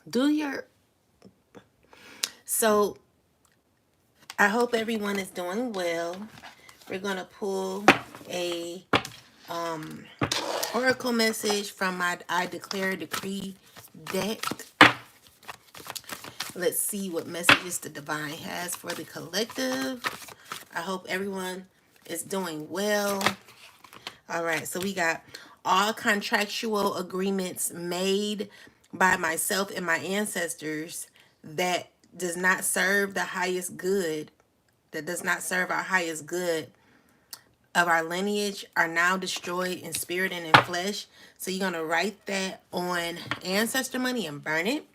Do your so I hope everyone is doing well. We're gonna pull a um oracle message from my I Declare Decree deck. Let's see what messages the divine has for the collective. I hope everyone is doing well. All right, so we got all contractual agreements made by myself and my ancestors that does not serve the highest good, that does not serve our highest good of our lineage are now destroyed in spirit and in flesh. So you're going to write that on ancestor money and burn it.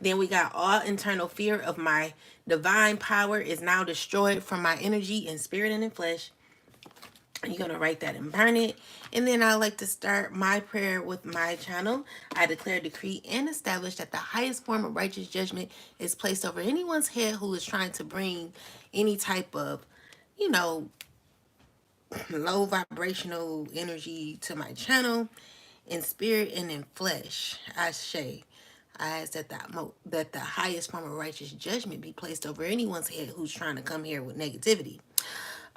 Then we got all internal fear of my divine power is now destroyed from my energy in spirit and in flesh. You're going to write that and burn it. And then I like to start my prayer with my channel. I declare, decree, and establish that the highest form of righteous judgment is placed over anyone's head who is trying to bring any type of, you know, low vibrational energy to my channel in spirit and in flesh. I ask that the highest form of righteous judgment be placed over anyone's head who's trying to come here with negativity.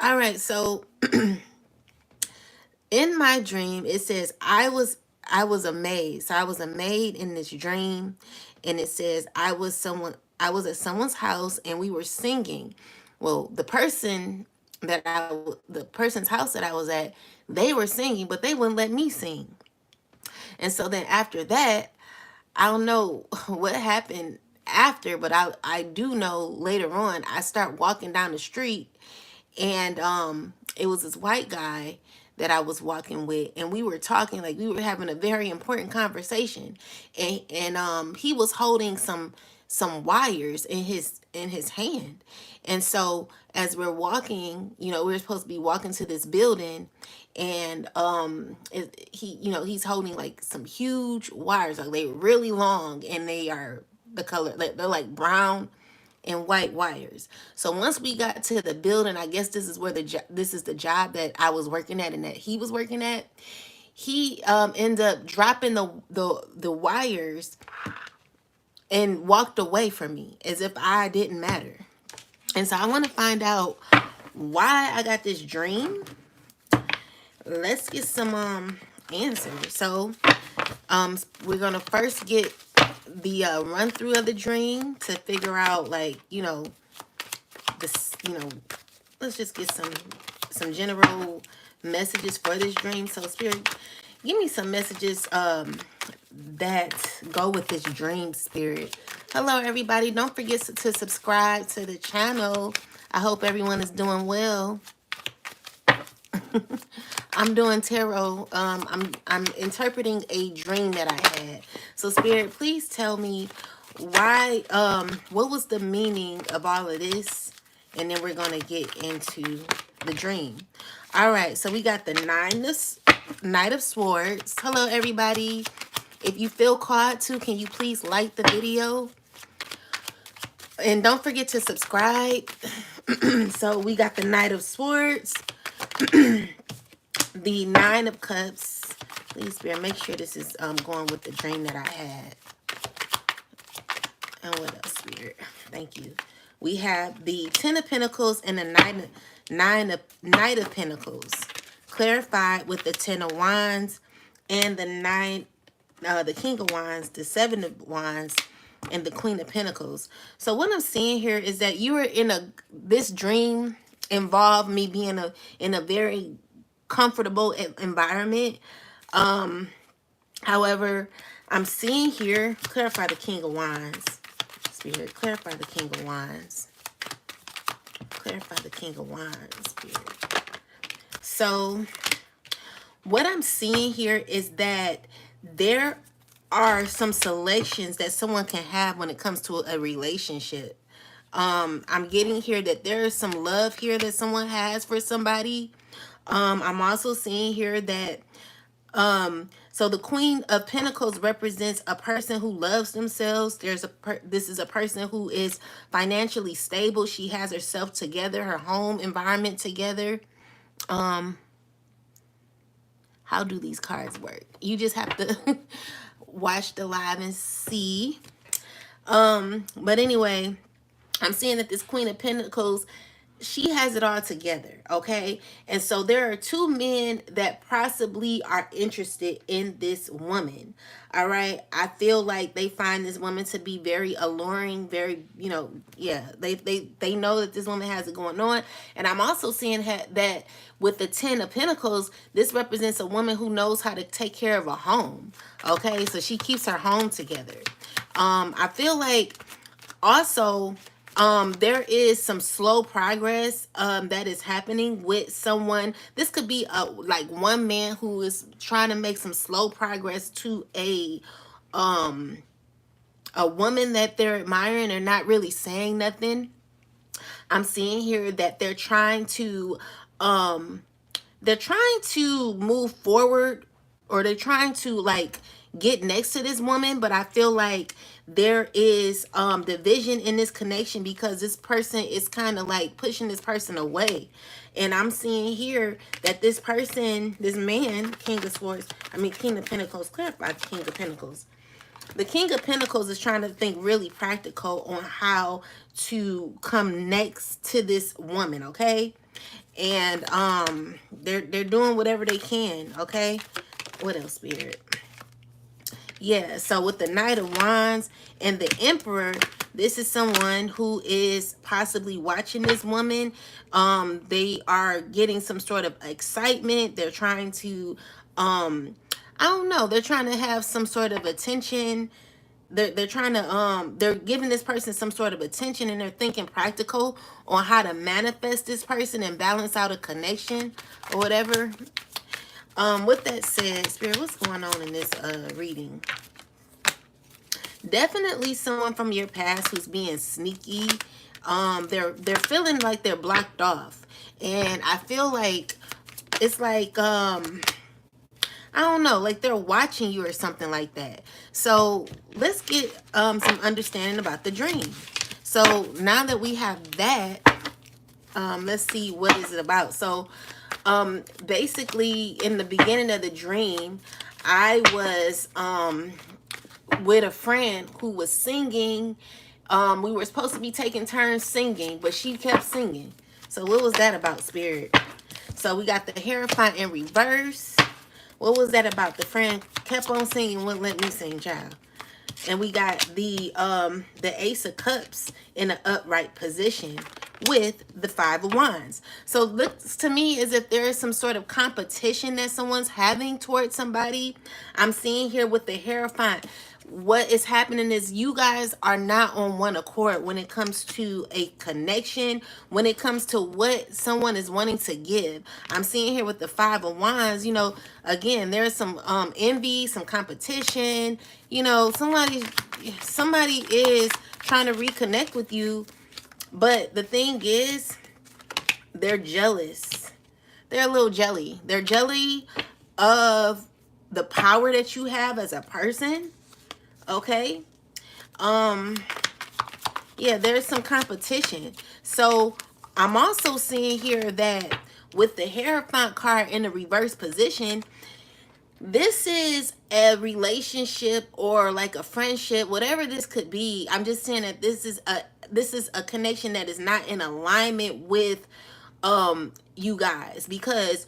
All right, so in my dream it says I was a maid. So I was a maid in this dream, and it says I was at someone's house and we were singing. Well, the person's house that I was at, they were singing, but they wouldn't let me sing. And so then after that, I don't know what happened after, but I do know later on I start walking down the street, and it was this white guy that I was walking with, and we were talking, like we were having a very important conversation, and he was holding some wires in his hand. And so as we're walking, we were supposed to be walking to this building, and he's holding like some huge wires, like they're really long, and they are the color, like they're like brown and white wires. So once we got to the building, I guess this is where this is the job that I was working at and that he was working at. He ended up dropping the wires and walked away from me as if I didn't matter. And so I want to find out why I got this dream. Let's get some answers. So we're gonna first get the run through of the dream to figure out, like, this, let's just get some general messages for this dream. So spirit, give me some messages that go with this dream, spirit. Hello everybody, don't forget to subscribe to the channel. I hope everyone is doing well. I'm doing tarot. I'm interpreting a dream that I had. So spirit, please tell me why, what was the meaning of all of this? And then we're going to get into the dream. All right, so we got the Knight of Swords. Hello everybody. If you feel called to, can you please like the video? And don't forget to subscribe. So we got the Knight of Swords. The Nine of Cups. Please, Spirit, make sure this is going with the dream that I had. And what else, Spirit? Thank you. We have the Ten of Pentacles and the Knight of Pentacles, clarified with the Ten of Wands and the King of Wands, the Seven of Wands, and the Queen of Pentacles. So what I'm seeing here is that you were this dream involved me being in a very comfortable environment. However, I'm seeing here, clarify the King of Wands. Spirit, clarify the King of Wands. Clarify the King of Wands, Spirit. So what I'm seeing here is that there are some selections that someone can have when it comes to a relationship. I'm getting here that there is some love here that someone has for somebody. I'm also seeing here that so the Queen of Pentacles represents a person who loves themselves. This is a person who is financially stable. She has herself together, her home environment together. How do these cards work? You just have to watch the live and see. But anyway, I'm seeing that this Queen of Pentacles, she has it all together, okay? And so there are two men that possibly are interested in this woman, all right? I feel like they find this woman to be very alluring, very, you know, yeah, they know that this woman has it going on. And I'm also seeing that with the 10 of Pentacles, this represents a woman who knows how to take care of a home, okay? So she keeps her home together. I feel like also there is some slow progress that is happening with someone. This could be like one man who is trying to make some slow progress to a woman that they're admiring and not really saying nothing. I'm seeing here that they're trying to move forward, or they're trying to like get next to this woman, but I feel like there is division in this connection because this person is kind of like pushing this person away. And I'm seeing here that this person, this man, King of Swords, King of Pentacles, clarify King of Pentacles. The King of Pentacles is trying to think really practical on how to come next to this woman, okay? And they're doing whatever they can, okay? What else, Spirit? Yeah, so with the Knight of Wands and the Emperor, this is someone who is possibly watching this woman. They are getting some sort of excitement. They're trying to, I don't know, they're trying to have some sort of attention. They're trying to, they're giving this person some sort of attention, and they're thinking practical on how to manifest this person and balance out a connection or whatever. With that said, Spirit, what's going on in this reading? Definitely someone from your past who's being sneaky. They're feeling like they're blocked off. And I feel like it's like I don't know, like they're watching you or something like that. So let's get some understanding about the dream. So now that we have that, let's see what is it about. So basically in the beginning of the dream, I was with a friend who was singing. We were supposed to be taking turns singing, but she kept singing. So what was that about, Spirit? So we got the Hierophant in reverse. What was that about? The friend kept on singing, wouldn't let me sing, child. And we got the Ace of Cups in an upright position with the Five of Wands. So it looks to me as if there is some sort of competition that someone's having towards somebody. I'm seeing here with the Hierophant, what is happening is you guys are not on one accord when it comes to a connection, when it comes to what someone is wanting to give. I'm seeing here with the Five of Wands, you know, again, there's some envy, some competition. You know, somebody is trying to reconnect with you, but the thing is, they're jealous. They're a little jelly. They're jelly of the power that you have as a person. Okay. Yeah, there's some competition. So I'm also seeing here that with the Hierophant card in the reverse position, this is a relationship or like a friendship, whatever this could be. I'm just saying that this is a connection that is not in alignment with you guys, because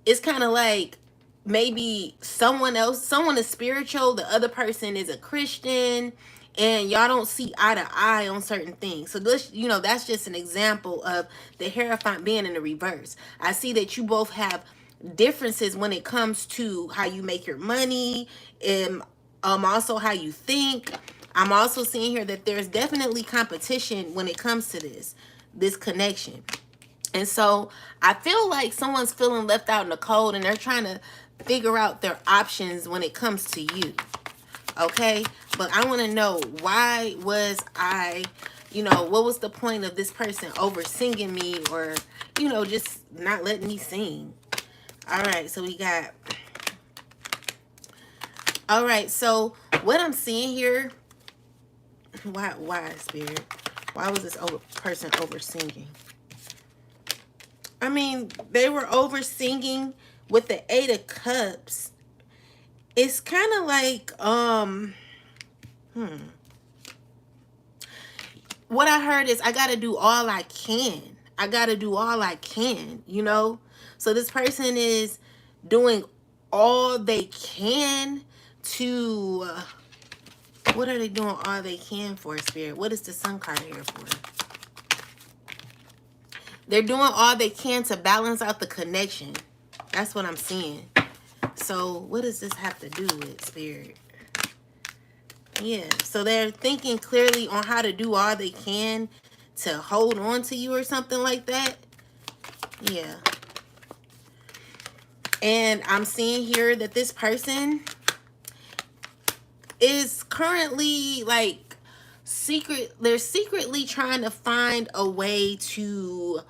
it's kind of like maybe someone is spiritual, the other person is a Christian, and y'all don't see eye to eye on certain things. So this, you know, that's just an example of the Hierophant being in the reverse. I see that you both have differences when it comes to how you make your money, and also how you think. I'm also seeing here that there's definitely competition when it comes to this connection. And so I feel like someone's feeling left out in the cold, and they're trying to figure out their options when it comes to you. Okay? But I want to know, why was I, you know, what was the point of this person over singing me, or, you know, just not letting me sing? All right, so we got, all right, so what I'm seeing here, why, Spirit? Why was this person over singing? I mean, they were over singing with the Eight of Cups. It's kind of like, what I heard is I got to do all I can. I got to do all I can, you know? So this person is doing all they can to, what are they doing all they can for, Spirit? What is the Sun card here for? They're doing all they can to balance out the connection. That's what I'm seeing. So what does this have to do with, Spirit? Yeah, so they're thinking clearly on how to do all they can to hold on to you or something like that. Yeah. And I'm seeing here that this person is currently like they're secretly trying to find a way to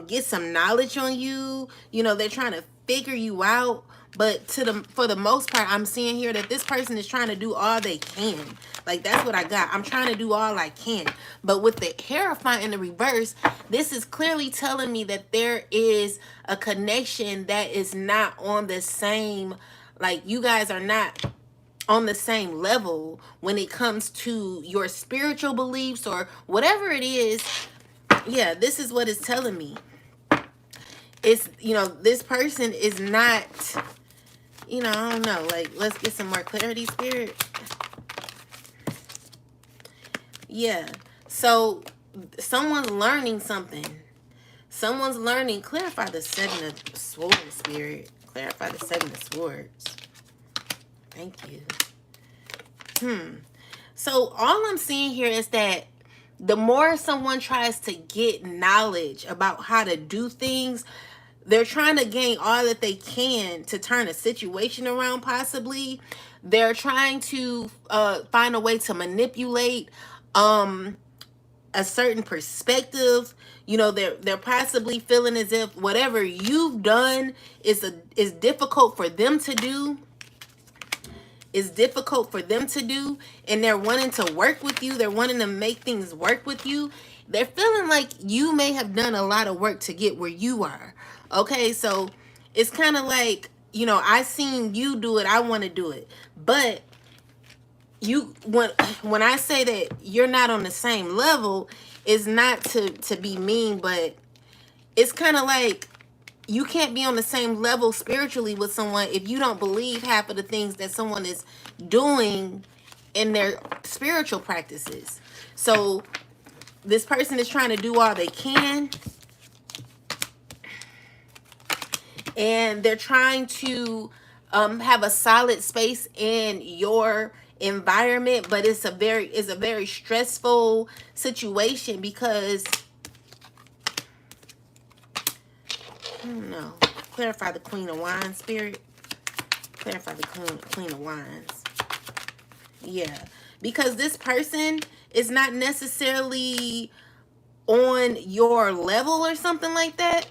get some knowledge on you. You know, they're trying to figure you out. But for the most part, I'm seeing here that this person is trying to do all they can. Like, that's what I got. I'm trying to do all I can. But with the Hierophant in the reverse, this is clearly telling me that there is a connection that is not on the same, like, you guys are not on the same level when it comes to your spiritual beliefs or whatever it is. Yeah, this is what it's telling me. It's, you know, this person is not, you know, I don't know. Like, let's get some more clarity, Spirit. Yeah. So, someone's learning something. Someone's learning. Clarify the Seven of Swords, Spirit. Clarify the Seven of Swords. Thank you. So, all I'm seeing here is that the more someone tries to get knowledge about how to do things, they're trying to gain all that they can to turn a situation around, possibly. They're trying to find a way to manipulate a certain perspective. You know, they're possibly feeling as if whatever you've done is difficult for them to do. Is difficult for them to do, and they're wanting to work with you. They're wanting to make things work with you. They're feeling like you may have done a lot of work to get where you are. Okay, so it's kind of like, you know, I seen you do it, I want to do it. But you, when I say that you're not on the same level, it's not to be mean, but it's kind of like you can't be on the same level spiritually with someone if you don't believe half of the things that someone is doing in their spiritual practices. So this person is trying to do all they can, and they're trying to have a solid space in your environment, but it's a very stressful situation because, I don't know. Clarify the Queen of Wands, Spirit. Clarify the Queen of Wands. Yeah. Because this person is not necessarily on your level or something like that.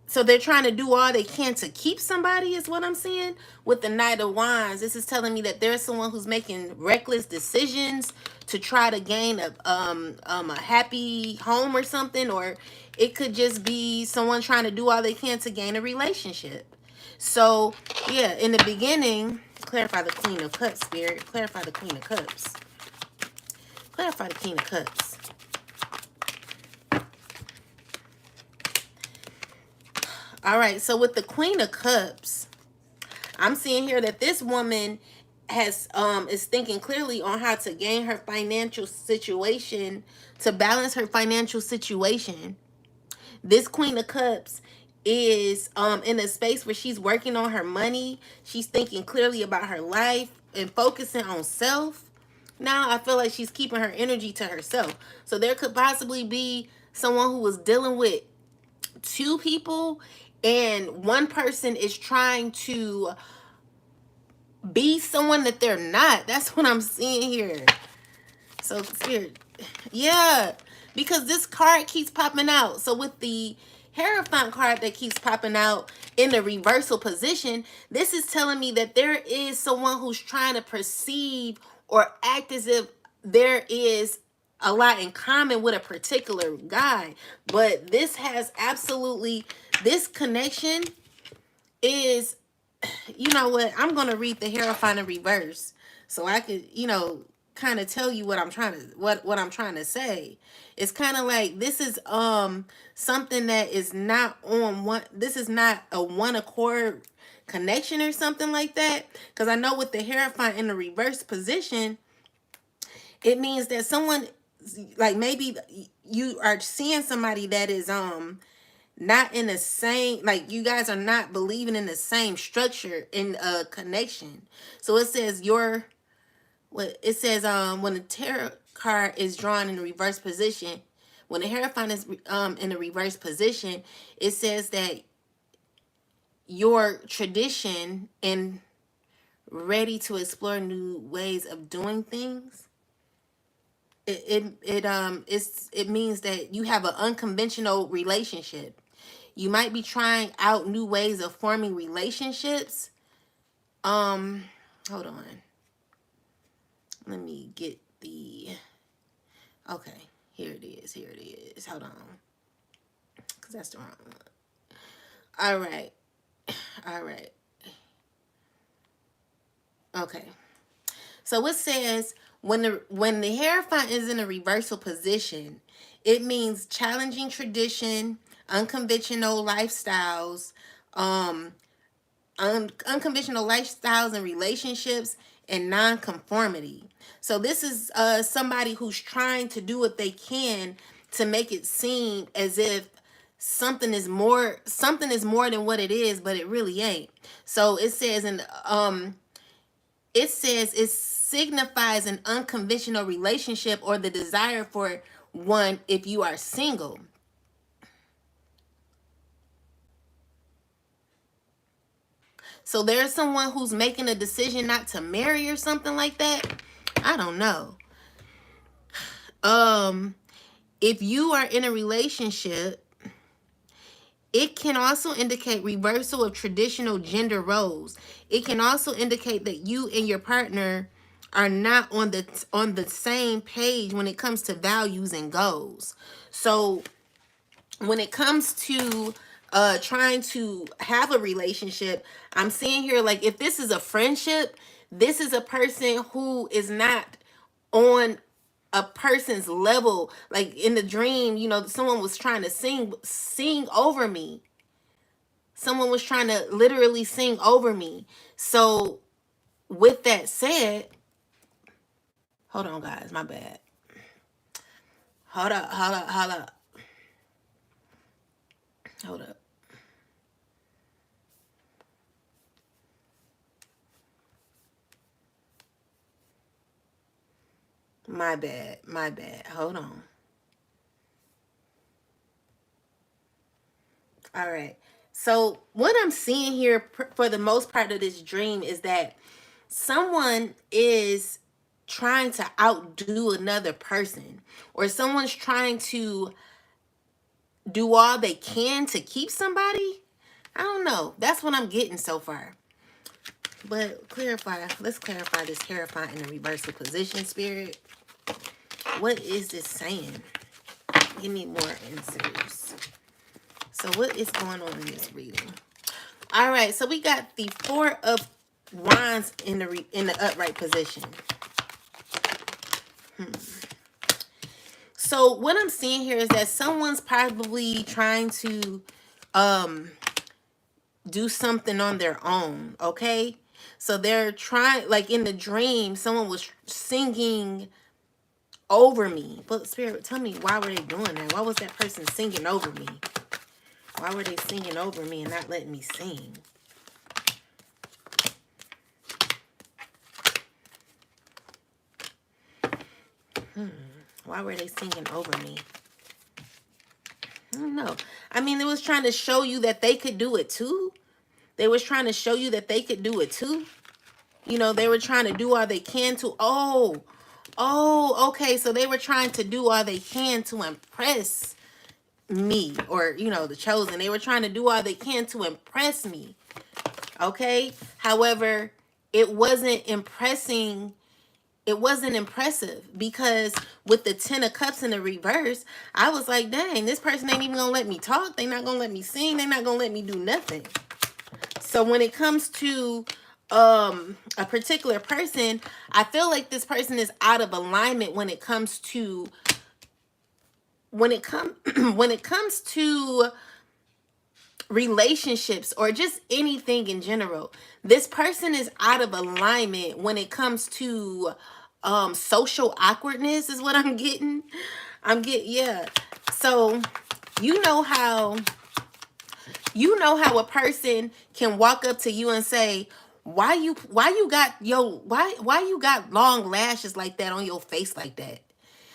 So they're trying to do all they can to keep somebody, is what I'm seeing. With the Knight of Wands, this is telling me that there's someone who's making reckless decisions to try to gain a happy home or something, or it could just be someone trying to do all they can to gain a relationship. So, yeah, in the beginning, clarify the Queen of Cups, Spirit. Clarify the Queen of Cups. Clarify the King of Cups. All right, so with the Queen of Cups, I'm seeing here that this woman has is thinking clearly on how to gain her financial situation, to balance her financial situation. This Queen of Cups is in a space where she's working on her money. She's thinking clearly about her life and focusing on self. Now I feel like she's keeping her energy to herself. So there could possibly be someone who was dealing with two people, and one person is trying to be someone that they're not. That's what I'm seeing here. So, Spirit, yeah, because this card keeps popping out. So with the Hierophant card that keeps popping out in the reversal position, this is telling me that there is someone who's trying to perceive or act as if there is a lot in common with a particular guy. But this has absolutely, this connection is, you know what, I'm going to read the Hierophant in reverse so I could, you know, kind of tell you what I'm trying to say. It's kind of like this is something that is not on one. This is not a one accord connection or something like that. Because I know with the Hierophant in the reverse position, it means that someone, like, maybe you are seeing somebody that is not in the same, like, you guys are not believing in the same structure in a connection. So it says when the tarot card is drawn in the reverse position, when the Hierophant is in the reverse position, it says that your tradition and ready to explore new ways of doing things. It means that you have an unconventional relationship. You might be trying out new ways of forming relationships. Hold on. Let me get the, okay, here it is. Hold on. Because that's the wrong one. All right. Okay. So it says when the Hierophant is in a reversal position, it means challenging tradition, unconventional lifestyles, unconventional lifestyles and relationships, and non-conformity. So this is somebody who's trying to do what they can to make it seem as if something is more than what it is, but it really ain't. So it says it signifies an unconventional relationship or the desire for one if you are single. So there's someone who's making a decision not to marry or something like that. I don't know. If you are in a relationship, it can also indicate reversal of traditional gender roles. It can also indicate that you and your partner are not on the same page when it comes to values and goals. So when it comes to trying to have a relationship, I'm seeing here, like, if this is a friendship, this is a person who is not on a person's level. Like in the dream, someone was trying to sing over me. Someone was trying to literally sing over me. So with that said, hold on guys, my bad. Hold up. My bad. Hold on. All right. So what I'm seeing here for the most part of this dream is that someone is trying to outdo another person, or someone's trying to do all they can to keep somebody. I don't know. That's what I'm getting so far. But let's clarify this Hierophant in the reversal position, Spirit. What is this saying? Give me more answers. So what is going on in this reading? All right, so we got the Four of Wands in the upright position. So what I'm seeing here is that someone's probably trying to do something on their own, okay? So they're trying, like in the dream, someone was singing over me. But Spirit, tell me, why were they doing that? Why was that person singing over me? Why were they singing over me and not letting me sing? Why were they singing over me? I don't know. I mean, it was trying to show you that they could do it too. They was trying to show you that they could do it too. They were trying to do all they can to, okay. So they were trying to do all they can to impress me, or, the chosen. They were trying to do all they can to impress me. Okay. However, it wasn't impressive because with the 10 of Cups in the reverse, I was like, dang, this person ain't even gonna let me talk. They not gonna let me sing. They not gonna let me do nothing. So when it comes to a particular person, I feel like this person is out of alignment when it comes to when it comes to relationships or just anything in general. This person is out of alignment when it comes to social awkwardness is what I'm getting. Yeah. So you know how a person can walk up to you and say, why you got long lashes like that on your face like that?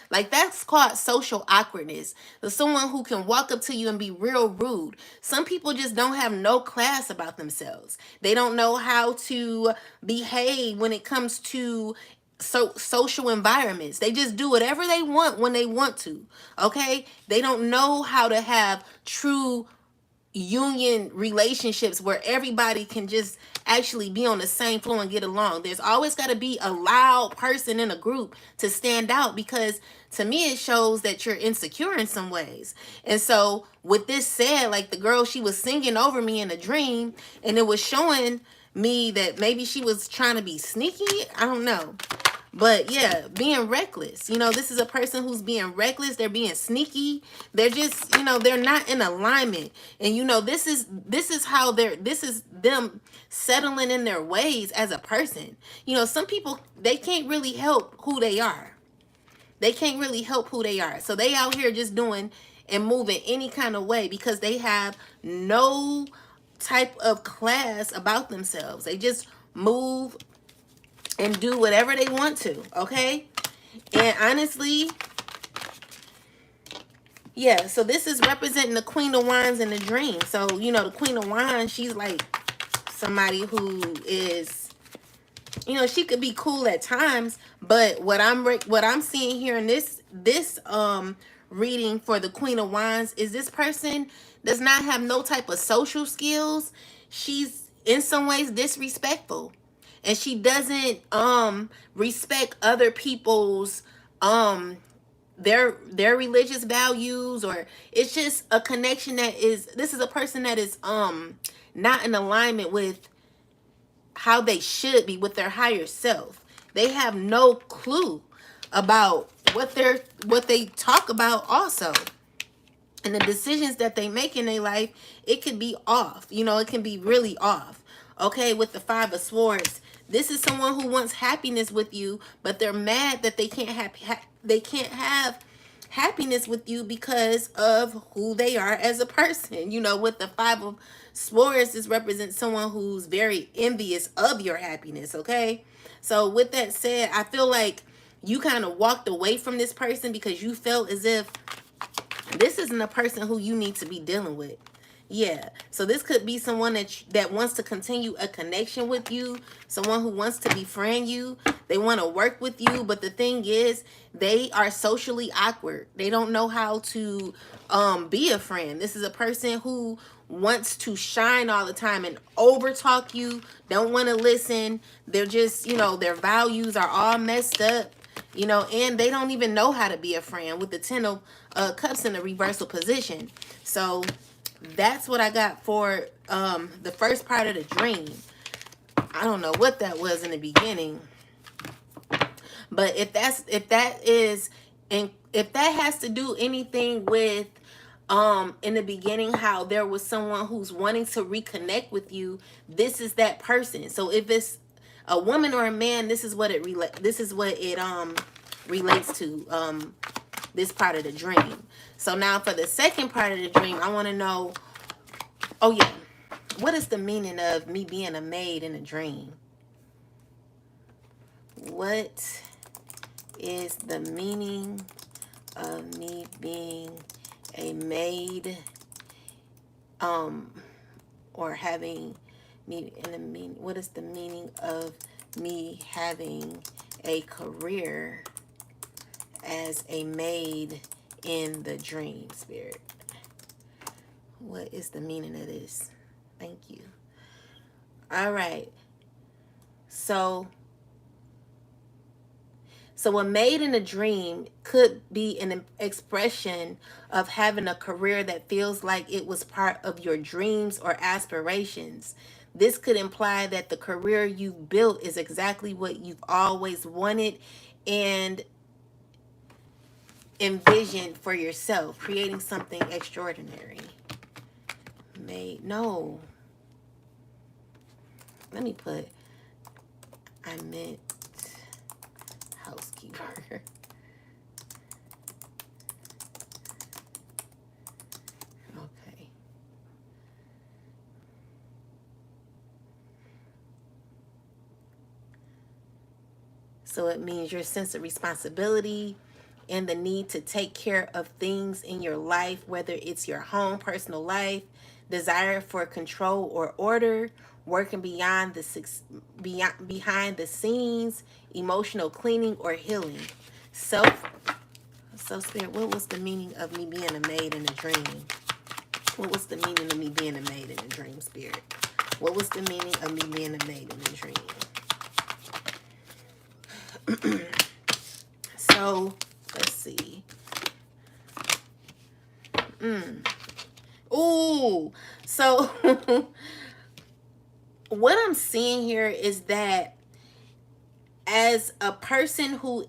Like, that's called social awkwardness. There's someone who can walk up to you and be real rude. Some people just don't have no class about themselves. They don't know how to behave when it comes to social environments. They just do whatever they want when they want to. Okay? They don't know how to have true union relationships where everybody can just actually be on the same floor and get along. There's always got to be a loud person in a group to stand out, because to me it shows that you're insecure in some ways. And so with this said, like the girl, she was singing over me in a dream, and it was showing me that maybe she was trying to be sneaky. I don't know. But yeah, being reckless. This is a person who's being reckless. They're being sneaky. They're just, they're not in alignment. And this is them settling in their ways as a person. Some people, they can't really help who they are. They can't really help who they are. So they out here just doing and moving any kind of way because they have no type of class about themselves. They just move and do whatever they want to, okay? And honestly, yeah, so this is representing the Queen of Wands in the dream. So, the Queen of Wands, she's like somebody who is, she could be cool at times, but what I'm seeing here in this reading for the Queen of Wands is this person does not have no type of social skills. She's in some ways disrespectful, and she doesn't respect other people's their religious values, or it's just a connection this is a person that is not in alignment with how they should be with their higher self. They have no clue about what they talk about also. And the decisions that they make in their life, it could be off. It can be really off. Okay, with the Five of Swords, this is someone who wants happiness with you, but they're mad that they can't have happiness with you because of who they are as a person. With the Five of Swords, this represents someone who's very envious of your happiness, okay? So with that said, I feel like you kind of walked away from this person because you felt as if this isn't a person who you need to be dealing with. Yeah. So this could be someone that wants to continue a connection with you, someone who wants to befriend you. They want to work with you, but the thing is, they are socially awkward. They don't know how to be a friend. This is a person who wants to shine all the time and over talk you, don't want to listen. They're just, their values are all messed up. And they don't even know how to be a friend with the Ten of Cups in the reversal position. So that's what I got for the first part of the dream. I don't know what that was in the beginning, but if that has to do anything with in the beginning how there was someone who's wanting to reconnect with you, this is that person. So if it's a woman or a man, this is what it relates to this part of the dream. So now for the second part of the dream, I want to know, oh yeah, what is the meaning of me being a maid in a dream? What is the meaning of me being a maid or having me in a mean? What is the meaning of me having a career as a maid in the dream, spirit? What is the meaning of this? Thank you. All right. So a maid in a dream could be an expression of having a career that feels like it was part of your dreams or aspirations. This could imply that the career you've built is exactly what you've always wanted and envisioned for yourself, creating something extraordinary. No. Let me put, I meant housekeeper. Okay. So it means your sense of responsibility and the need to take care of things in your life, whether it's your home, personal life, desire for control or order, working behind the scenes, emotional cleaning or healing. So Spirit, what was the meaning of me being a maid in a dream? What was the meaning of me being a maid in a dream, Spirit? What was the meaning of me being a maid in a dream? So, let's see. Ooh. So, what I'm seeing here is that as a person who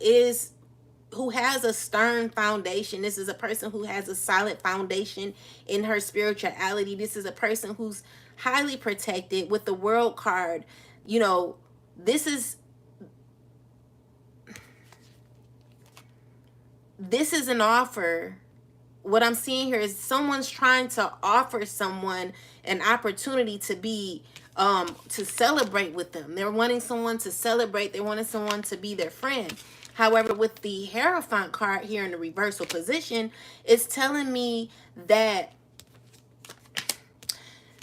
has a stern foundation, this is a person who has a solid foundation in her spirituality. This is a person who's highly protected with the World card. You know, this is an offer. What I'm seeing here is someone's trying to offer someone an opportunity to be to celebrate with them. They're wanting someone to celebrate. They wanted someone to be their friend. However, with the Hierophant card here in the reversal position, it's telling me that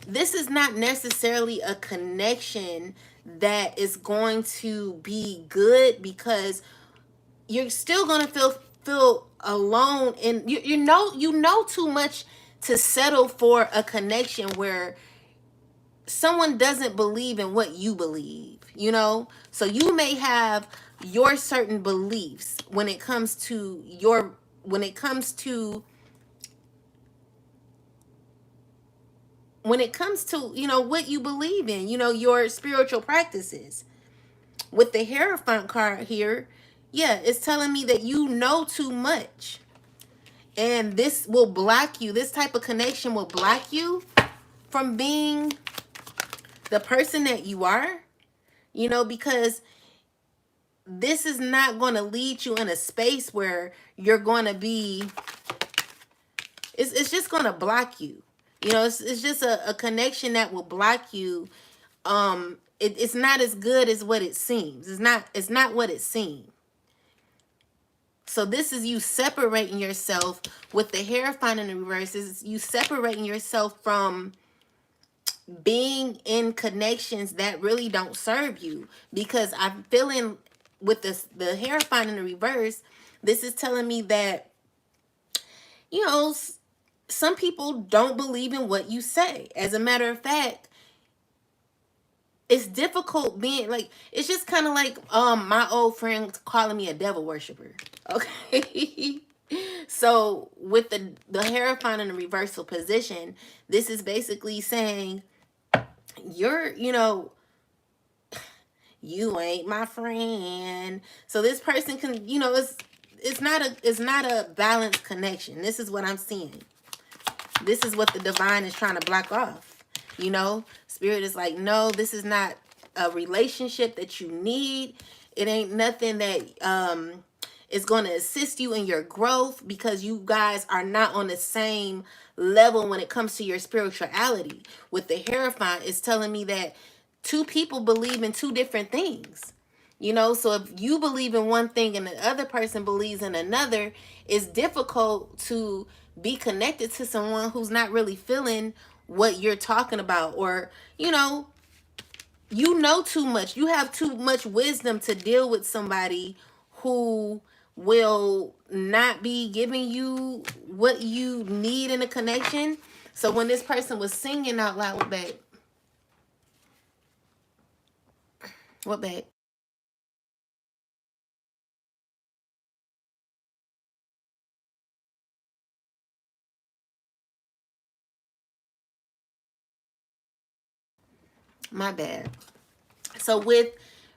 this is not necessarily a connection that is going to be good, because you're still going to feel alone, and you know too much to settle for a connection where someone doesn't believe in what you believe, you know? So you may have your certain beliefs when it comes to you know, what you believe in, you know, your spiritual practices. With the Hierophant card here, yeah, it's telling me that you know too much. And this will block you. This type of connection will block you from being the person that you are, you know, because this is not going to lead you in a space where you're going to be, it's just going to block you. You know, it's just a connection that will block you. It's not as good as what it seems. It's not what it seems. So this is you separating yourself with the Hierophant in the reverse. This is you separating yourself from being in connections that really don't serve you. Because I'm feeling with the Hierophant in the reverse, this is telling me that, you know, some people don't believe in what you say. As a matter of fact, it's difficult being like, it's just kind of like my old friend calling me a devil worshiper. Okay. So with the Hierophant in the reversal position, this is basically saying you're, you know, you ain't my friend. So this person can, you know, it's not a balanced connection. This is what I'm seeing. This is what the divine is trying to block off. You know, Spirit is like, no, this is not a relationship that you need. It ain't nothing that is going to assist you in your growth, because you guys are not on the same level when it comes to your spirituality. With the Hierophant, it's telling me that two people believe in two different things. You know, so if you believe in one thing and the other person believes in another, it's difficult to be connected to someone who's not really feeling what you're talking about. Or, you know too much. You have too much wisdom to deal with somebody who will not be giving you what you need in a connection. So when this person was singing out loud, what, babe? What, babe? My bad. So with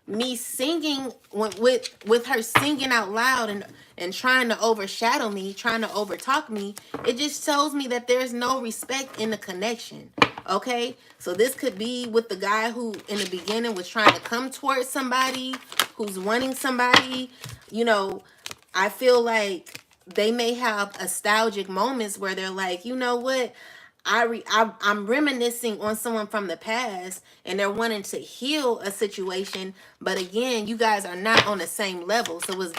me singing, with her singing out loud and trying to overshadow me, trying to overtalk me, it just shows me that there's no respect in the connection. Okay, so this could be with the guy who in the beginning was trying to come towards somebody, who's wanting somebody. You know, I feel like they may have nostalgic moments where they're like, you know what, I'm reminiscing on someone from the past, and they're wanting to heal a situation, but again, you guys are not on the same level, so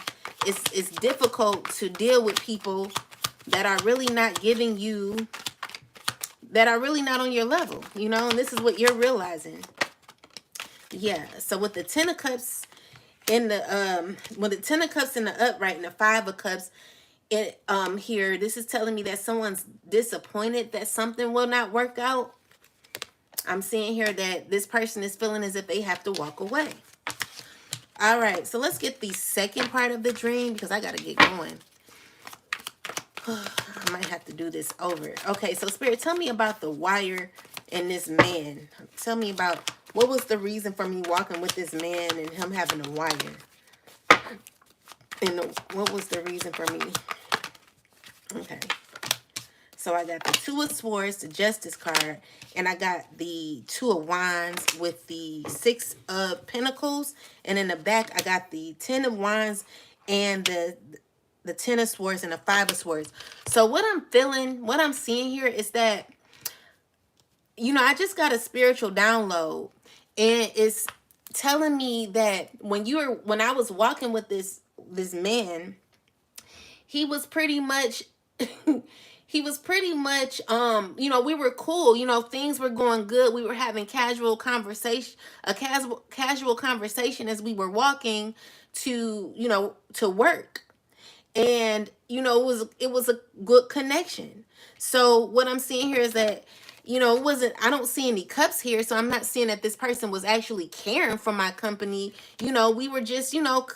it's difficult to deal with people that are really not giving you, that are really not on your level, you know, and this is what you're realizing. Yeah, so with the Ten of Cups in the with the Ten of Cups in the upright and the Five of Cups, it here, this is telling me that someone's disappointed that something will not work out. I'm seeing here that this person is feeling as if they have to walk away. All right, so let's get the second part of the dream because I got to get going. I might have to do this over. Okay, so Spirit, tell me about the wire and this man. Tell me about what was the reason for me walking with this man and him having a wire. And what was the reason for me? Okay. So I got the Two of Swords, the Justice card, and I got the Two of Wands with the Six of Pentacles. And in the back, I got the Ten of Wands and the Ten of Swords and the Five of Swords. So what I'm feeling, what I'm seeing here is that, you know, I just got a spiritual download, and it's telling me that when I was walking with this man, he was pretty much he was pretty much you know, we were cool, you know, things were going good, we were having casual conversation, a casual conversation as we were walking to, you know, to work. And you know, it was a good connection. So what I'm seeing here is that, you know, it wasn't, I don't see any cups here, so I'm not seeing that this person was actually caring for my company. You know, we were just, you know,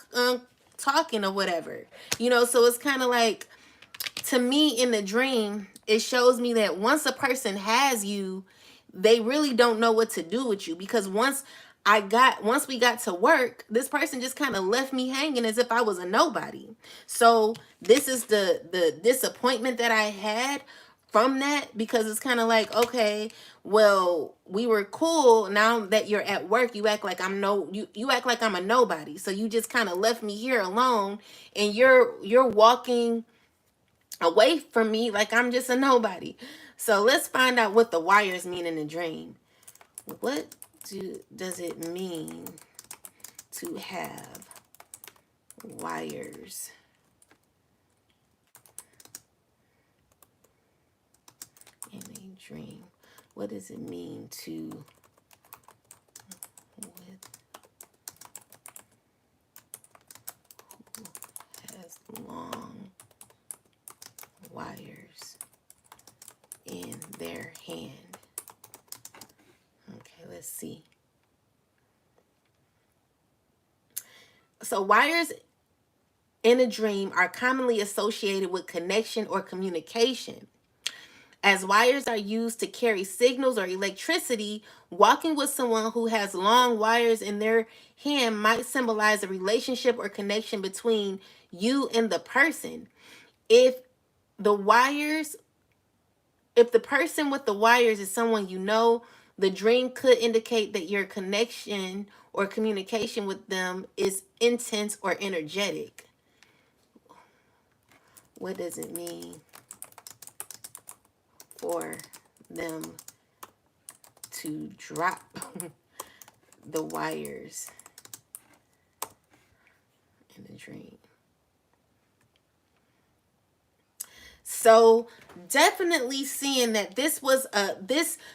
talking or whatever, you know. So it's kind of like, to me in the dream, it shows me that once a person has you, they really don't know what to do with you, because once we got to work, this person just kind of left me hanging as if I was a nobody. So this is the disappointment that I had from that, because it's kind of like, okay, well, we were cool, now that you're at work, you act like you act like I'm a nobody. So you just kind of left me here alone, and you're walking away from me like I'm just a nobody. So let's find out what the wires mean in the dream. What does it mean to have wires in a dream? What does it mean to with who has long wires in their hand? Okay, let's see. So wires in a dream are commonly associated with connection or communication. As wires are used to carry signals or electricity, walking with someone who has long wires in their hand might symbolize a relationship or connection between you and the person. If the wires, if the person with the wires is someone you know, the dream could indicate that your connection or communication with them is intense or energetic. What does it mean for them to drop the wires in the dream? So definitely seeing that this was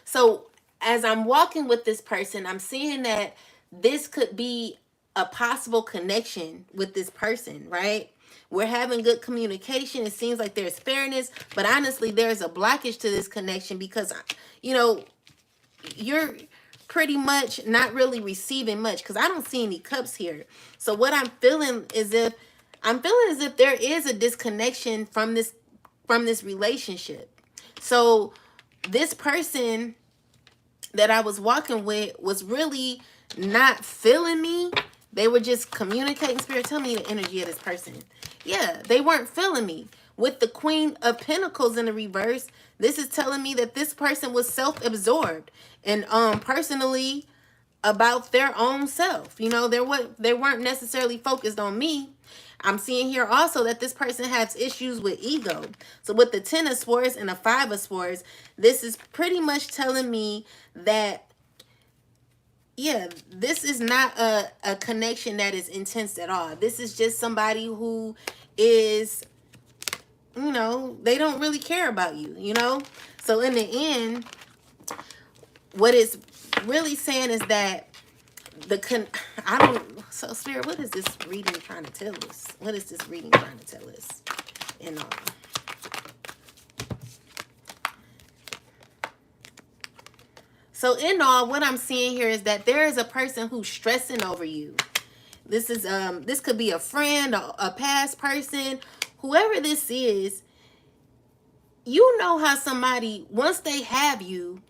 so as I'm walking with this person, I'm seeing that this could be a possible connection with this person, right? We're having good communication. It seems like there's fairness, but honestly, there's a blockage to this connection because, you know, you're pretty much not really receiving much, because I don't see any cups here. So what I'm feeling is if there is a disconnection from this relationship. So this person that I was walking with was really not feeling me. They were just communicating. Spirit, tell me the energy of this person. Yeah, they weren't feeling me. With the Queen of Pentacles in the reverse, this is telling me that this person was self-absorbed and personally about their own self. You know, they weren't necessarily focused on me. I'm seeing here also that this person has issues with ego. So with the 10 of Swords and the 5 of Swords, this is pretty much telling me that, yeah, this is not a connection that is intense at all. This is just somebody who is, you know, they don't really care about you, you know? So in the end, what it's really saying is that so Spirit, what is this reading trying to tell us? What is this reading trying to tell us? And so in all, what I'm seeing here is that there is a person who's stressing over you. This is this could be a friend, a past person, whoever this is. You know how somebody, once they have you,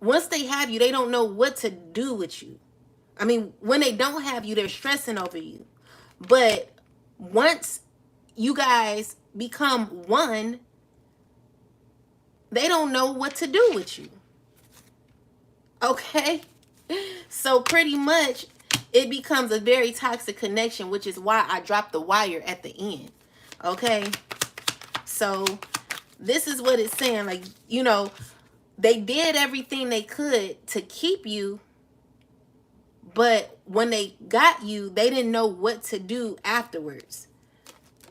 they don't know what to do with you. I mean, when they don't have you, they're stressing over you. But once you guys become one, they don't know what to do with you. Okay? So pretty much it becomes a very toxic connection, which is why I dropped the wire at the end. Okay? So this is what it's saying. Like, you know, they did everything they could to keep you, but when they got you, they didn't know what to do afterwards.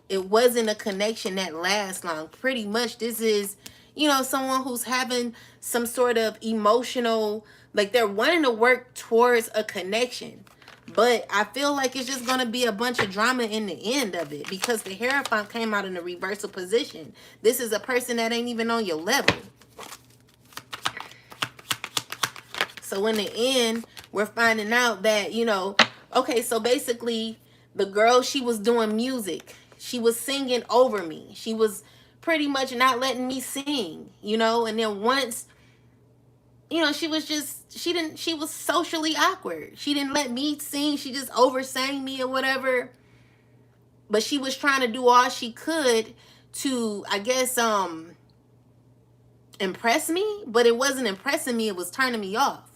It wasn't a connection that lasts long. Pretty much this is, you know, someone who's having some sort of emotional, like they're wanting to work towards a connection. But I feel like it's just going to be a bunch of drama in the end of it because the Hierophant came out in a reversal position. This is a person that ain't even on your level. So in the end, we're finding out that, you know, okay, so basically the girl, she was doing music. She was singing over me. She was pretty much not letting me sing, you know, and then once, you know, she was socially awkward. She didn't let me sing. She just oversang me or whatever. But she was trying to do all she could to, I guess, impress me, but it wasn't impressing me. It was turning me off.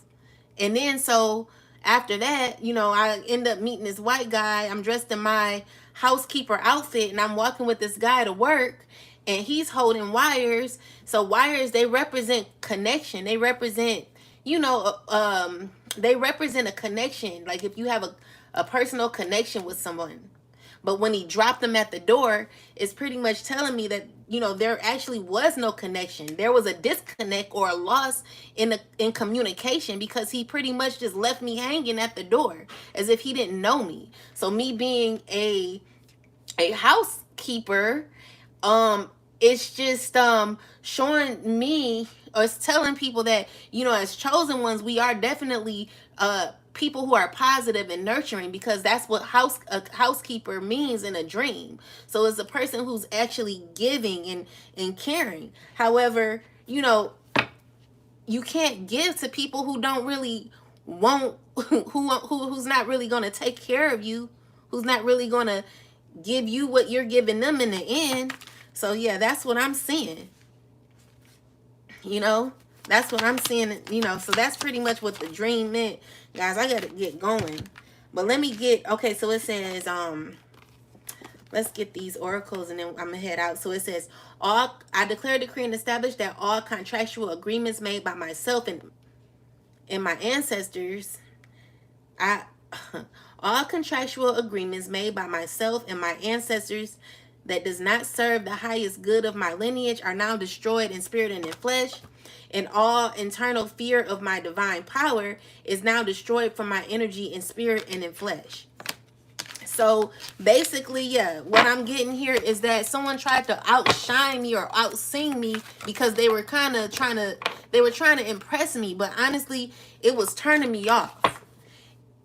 And then so after that, you know, I end up meeting this white guy. I'm dressed in my housekeeper outfit and I'm walking with this guy to work and he's holding wires. So wires, they represent connection. They represent, you know, they represent a connection. Like if you have a personal connection with someone. But when he dropped them at the door, it's pretty much telling me that, you know, there actually was no connection. There was a disconnect or a loss in communication because he pretty much just left me hanging at the door as if he didn't know me. So me being a housekeeper, it's just showing me, or it's telling people that, you know, as chosen ones, we are definitely people who are positive and nurturing, because that's what a housekeeper means in a dream. So it's a person who's actually giving and caring. However, you know, you can't give to people who don't really want, who's not really going to take care of you, who's not really going to give you what you're giving them in the end. So yeah, that's what I'm seeing. You know, that's what I'm seeing, you know, so that's pretty much what the dream meant. Guys, I got to get going. But let me get, okay, so it says, let's get these oracles and then I'm going to head out. So it says, I declare, decree, and establish that all contractual agreements made by myself and my ancestors, all contractual agreements made by myself and my ancestors that does not serve the highest good of my lineage are now destroyed in spirit and in flesh. And all internal fear of my divine power is now destroyed from my energy in spirit and in flesh. So basically, yeah, what I'm getting here is that someone tried to outshine me or outsing me because they were kind of trying to impress me. But honestly, it was turning me off.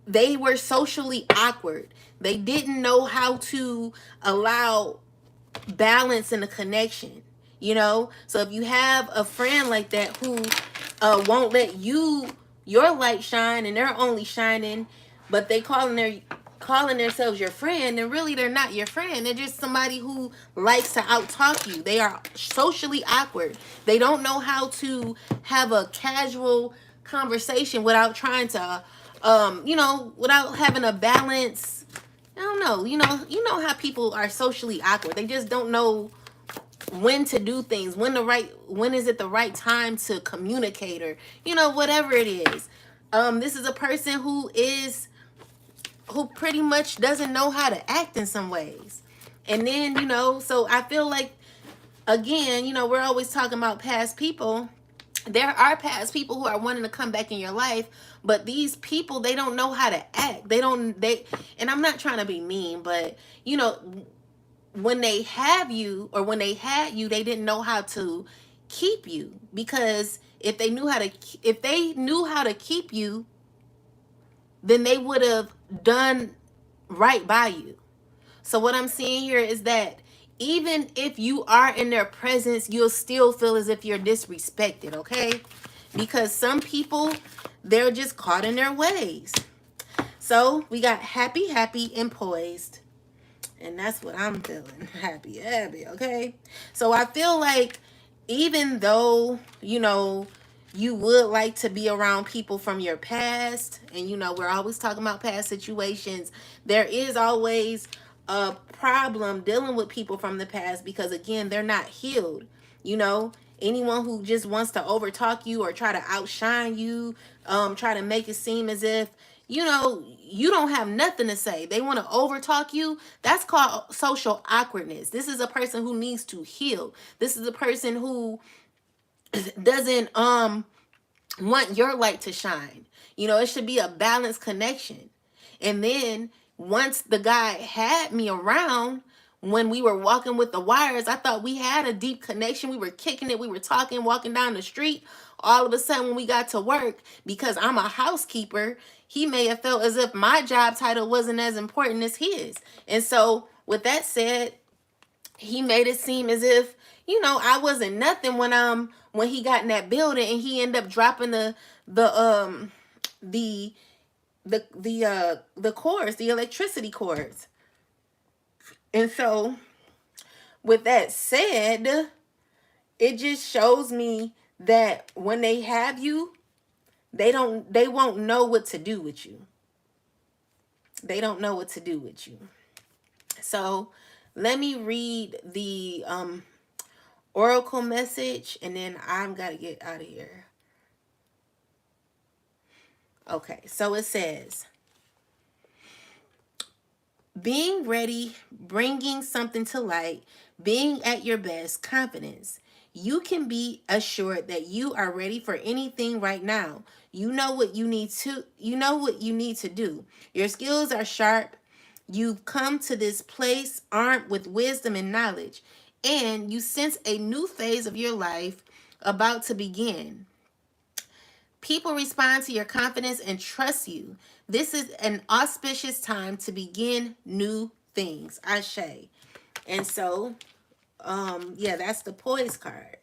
They were socially awkward. They didn't know how to allow balance in a connection. You know, so if you have a friend like that who won't let your light shine, and they're only shining, but they calling themselves your friend, and really they're not your friend. They're just somebody who likes to outtalk you. They are socially awkward. They don't know how to have a casual conversation without trying to without having a balance. I don't know. You know how people are socially awkward. They just don't know when to do things, when is it the right time to communicate, or whatever it is. This is a person who pretty much doesn't know how to act in some ways. And then, so I feel like, again, we're always talking about past people. There are past people who are wanting to come back in your life, but these people, they don't know how to act. And I'm not trying to be mean, but when they have you, or when they had you, they didn't know how to keep you. Because if they knew how to keep you, then they would have done right by you. So what I'm seeing here is that even if you are in their presence, you'll still feel as if you're disrespected, okay? Because some people, they're just caught in their ways. So we got happy, happy, and poised. And that's what I'm feeling. Happy, happy, okay? So I feel like, even though, you would like to be around people from your past, and we're always talking about past situations, there is always a problem dealing with people from the past, because again, they're not healed. Anyone who just wants to overtalk you or try to outshine you, try to make it seem as if you don't have nothing to say. They want to overtalk you. That's called social awkwardness. This is a person who needs to heal. This is a person who doesn't want your light to shine. It should be a balanced connection. And then once the guy had me around, when we were walking with the wires, I thought we had a deep connection. We were kicking it. We were talking, walking down the street. All of a sudden, when we got to work, because I'm a housekeeper, he may have felt as if my job title wasn't as important as his. And so with that said, he made it seem as if, I wasn't nothing when he got in that building, and he ended up dropping the cords, the electricity cords. And so with that said, it just shows me that when they have you, they won't know what to do with you. They don't know what to do with you. So let me read the oracle message, and then I'm gotta get out of here. Okay, so it says, being ready, bringing something to light, being at your best, confidence. You can be assured that you are ready for anything right now. You know what you need to do. Your skills are sharp. You've come to this place armed with wisdom and knowledge, and you sense a new phase of your life about to begin. People respond to your confidence and trust you. This is an auspicious time to begin new things. Ashe. And so, yeah, that's the poise card.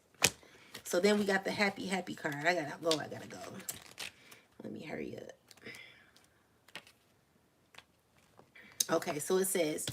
So then we got the happy, happy card. I gotta go. Let me hurry up. Okay, so it says,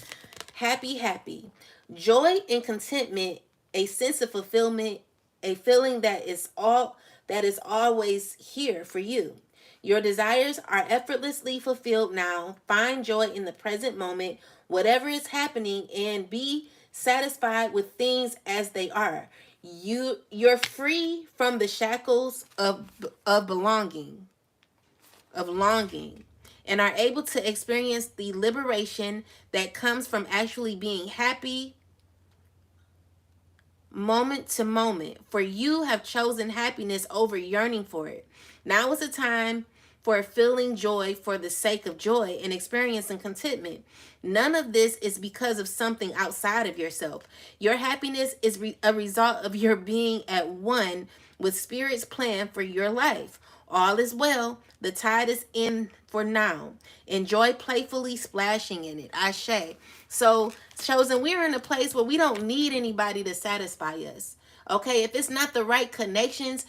happy, happy. Joy and contentment, a sense of fulfillment, a feeling that is always here for you. Your desires are effortlessly fulfilled now. Find joy in the present moment, whatever is happening, and be satisfied with things as they are. You're free from the shackles of belonging, of longing, and are able to experience the liberation that comes from actually being happy moment to moment. For you have chosen happiness over yearning for it. Now is the time for feeling joy for the sake of joy and experiencing contentment. None of this is because of something outside of yourself. Your happiness is a result of your being at one with Spirit's plan for your life. All is well. The tide is in for now. Enjoy playfully splashing in it. Ashe. So, chosen, we're in a place where we don't need anybody to satisfy us. Okay, if it's not the right connections,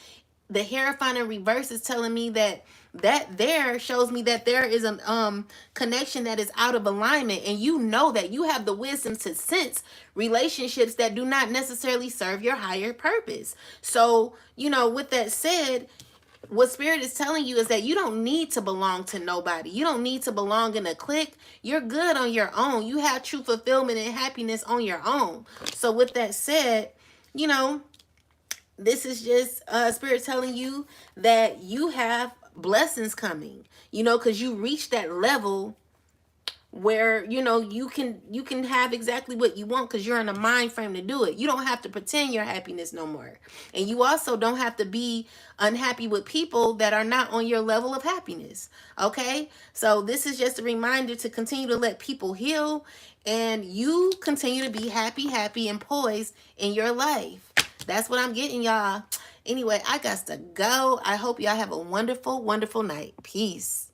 the Hierophant in reverse is telling me that there shows me that there is a connection that is out of alignment, and you know that you have the wisdom to sense relationships that do not necessarily serve your higher purpose. So, you know, with that said, what Spirit is telling you is that you don't need to belong to nobody. You don't need to belong in a clique. You're good on your own. You have true fulfillment and happiness on your own. So with that said, you know, this is just Spirit telling you that you have blessings coming, you know, because you reach that level where, you know, you can have exactly what you want because you're in a mind frame to do it. You don't have to pretend your happiness no more, and you also don't have to be unhappy with people that are not on your level of happiness. Okay, so this is just a reminder to continue to let people heal, and you continue to be happy and poised in your life. That's what I'm getting, y'all. Anyway, I got to go. I hope y'all have a wonderful night. Peace.